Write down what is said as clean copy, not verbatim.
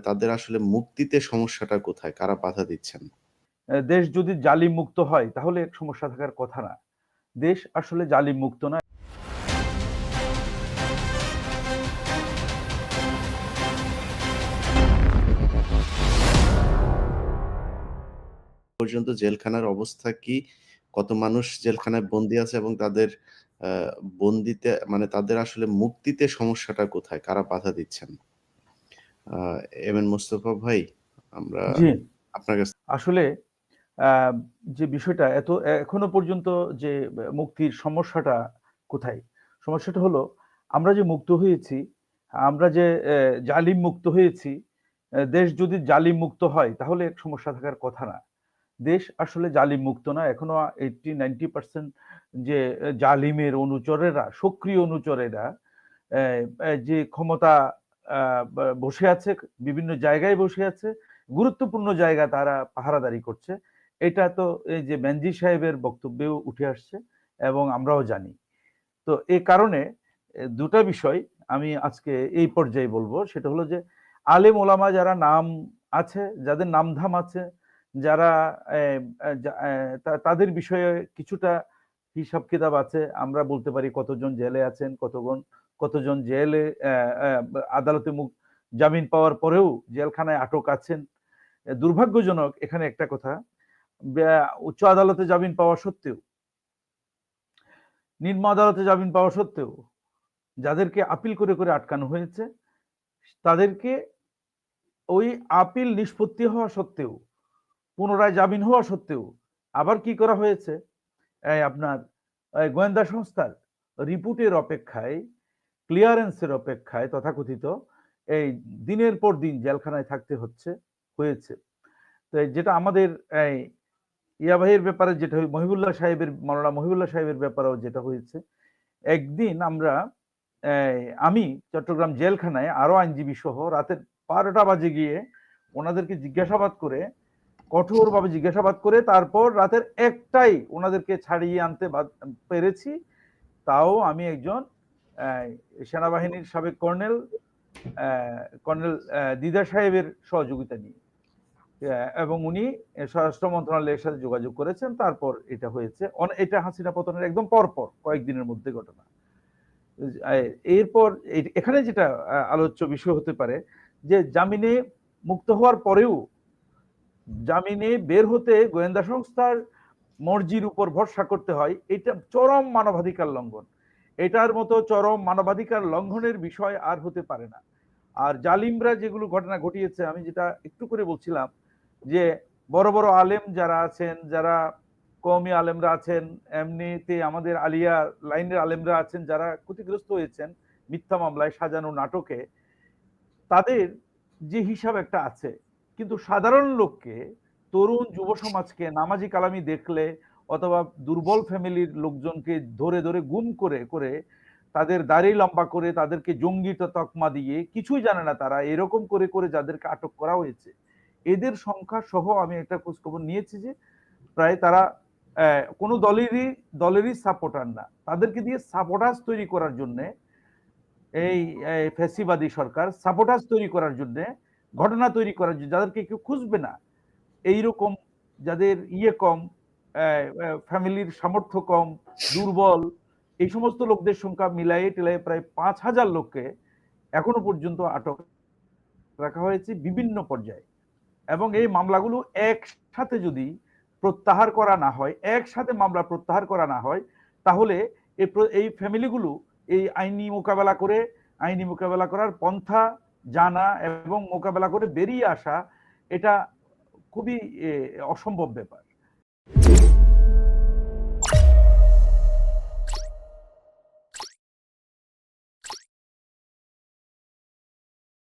তাদের আসলে মুক্তিতে সমস্যাটা কোথায়? কারা বাধা দিচ্ছেন? দেশ যদি জালিম মুক্ত হয় তাহলে সমস্যা থাকার কথা না। দেশ আসলে জালিম মুক্ত না। পর্যন্ত জেলখানার অবস্থা কি? কত মানুষ জেলখানায় বন্দী আছে এবং তাদের আ বন্দিতে মানে তাদের আসলে মুক্তিতে সমস্যাটা কোথায়? কারা বাধা দিচ্ছেন? আ এম এন মোস্তফা ভাই, আমরা জি, আপনার কাছ আসলে আ যে বিষয়টা এখনো পর্যন্ত যে মুক্তির সমস্যাটা কোথায়? সমস্যাটা হলো আমরা যে মুক্ত হয়েছি, আমরা যে জালিম মুক্ত হয়েছি, দেশ যদি জালিম মুক্ত হয় তাহলে সমস্যা থাকার কথা না। দেশ আসলে জালিম মুক্ত না। এখনো 80-90% যে জালিমের অনুচরেরা, সক্রিয় অনুচরেরা অ্যা যে ক্ষমতা আ বসে আছে, বিভিন্ন জায়গায় বসে আছে, গুরুত্বপূর্ণ জায়গা তারা পাহারাদারি করছে। এটা তো এই যে মেনজি সাহেবের বক্তব্যেও উঠে আসছে এবং আমরাও জানি। তো এ কারণে ২ টা বিষয় আমি আজকে এই পর্যায়ে বলব। সেটা হলো যে আলেম ওলামা যারা নাম আছে, যাদের নামধাম আছে, যারা এ এ যা এ তা তাদের বিষয়ে কিছুটা হিসাব কিতাব আছে। আমরা বলতে পারি কতজন জেলে আছেন, কতজন জেলে অ্যা অ্যা আদালতে জামিন পাওয়ার পরেও জেলখানায় আটক আছেন। দুর্ভাগ্যজনক এখানে একটা কথা, উচ্চ আদালতে জামিন পাওয়া সত্ত্বেও, নিম্ন আদালতে জামিন পাওয়া সত্ত্বেও যাদেরকে আপিল করে আটকানো হয়েছে, তাদেরকে ওই আপিল নিষ্পত্তি হওয়া সত্ত্বেও, পুনরায় জামিন হওয়া সত্ত্বেও আবার কি করা হয়েছে? আপনার গোয়েন্দা সংস্থার রিপোর্টের অপেক্ষায়, ক্লিয়ারেন্সের অপেক্ষায় তথাকথিত এই দিনের পর দিন জেলখানায় থাকতে হয়েছে। তো যেটা আমাদের এই ইয়া ভাইয়ের ব্যাপারে যেটা মাওলানা মহিবুল্লাহ সাহেবের ব্যাপারেও যেটা হয়েছে, একদিন আমি চট্টগ্রাম জেলখানায় আরো আইনজীবী সহ রাতের ১২টা বাজে গিয়ে ওনাদেরকে কঠোরভাবে জিজ্ঞাসাবাদ করে তারপর রাতের ১টায় ওনাদেরকে ছাড়িয়ে আনতে পেরেছি। তাও আমি একজন সেনাবাহিনীর সাবেক কর্নেল দিদার সাহেবের সহযোগিতা নিয়ে, এবং উনি স্বরাষ্ট্র মন্ত্রণালয়ের সাথে যোগাযোগ করেছেন। তারপর এটা হয়েছে। এটা হাসিনা পতনের একদম পরপর কয়েকদিনের মধ্যে ঘটনা। এরপর এখানে যেটা আলোচ্য বিষয় হতে পারে যে জামিনে মুক্ত হওয়ার পরেও জামিনে বের হতে গোয়েন্দা সংস্থার মর্জির উপর ভরসা করতে হয়। এটা চরম মানবাধিকার লঙ্ঘন। এটার মতো চরম মানবাধিকার লঙ্ঘনের বিষয় আর হতে পারে না। আর জালিমরা যেগুলো ঘটনা ঘটিয়েছে, আমি যেটা একটু করে বলছিলাম যে বড় বড় আলেম যারা আছেন, যারা কওমি আলেমরা আছেন, এমনিতে আমাদের আলিয়া লাইনের আলেমরা আছেন যারা ক্ষতিগ্রস্ত হয়েছেন মিথ্যা মামলায়, সাজানো নাটকে, তাদের যে হিসাব একটা আছে। কিন্তু সাধারণ লোককে, তরুণ যুব সমাজকে নামাজি কালামি দেখলে অথবা দুর্বল ফ্যামিলির লোকজনকে ধরে গুম করে তাদের দাড়ি লম্বা করে তাদেরকে জঙ্গি তকমা দিয়ে, কিছুই জানে না তারা, এরকম করে যাদেরকে আটক করা হয়েছে, এদের সংখ্যা সহ আমি একটা খোঁজখবর নিয়েছি যে প্রায় তারা কোনো দলেরই সাপোর্টার না। তাদেরকে দিয়ে সাপোর্টাস তৈরি করার জন্যে এই ফ্যাসিবাদী সরকার সাবোটাজ তৈরি করার জন্য, ঘটনা তৈরি করার জন্য, যাদেরকে কেউ খুঁজবে না, এইরকম যাদের কম, ফ্যামিলির সামর্থ্য কম, দুর্বল, এই সমস্ত লোকদের সংখ্যা মিলাইয়ে টিলাইয়ে প্রায় ৫,০০০ লোককে এখনো পর্যন্ত আটক রাখা হয়েছে বিভিন্ন পর্যায়ে। এবং এই মামলাগুলো একসাথে যদি প্রত্যাহার করা না হয়, একসাথে মামলা প্রত্যাহার করা না হয়, তাহলে এই ফ্যামিলিগুলো এই আইনি মোকাবেলা করার পন্থা জানা এবং মোকাবেলা করে বেরিয়ে আসা, এটা খুবই অসম্ভব ব্যাপার।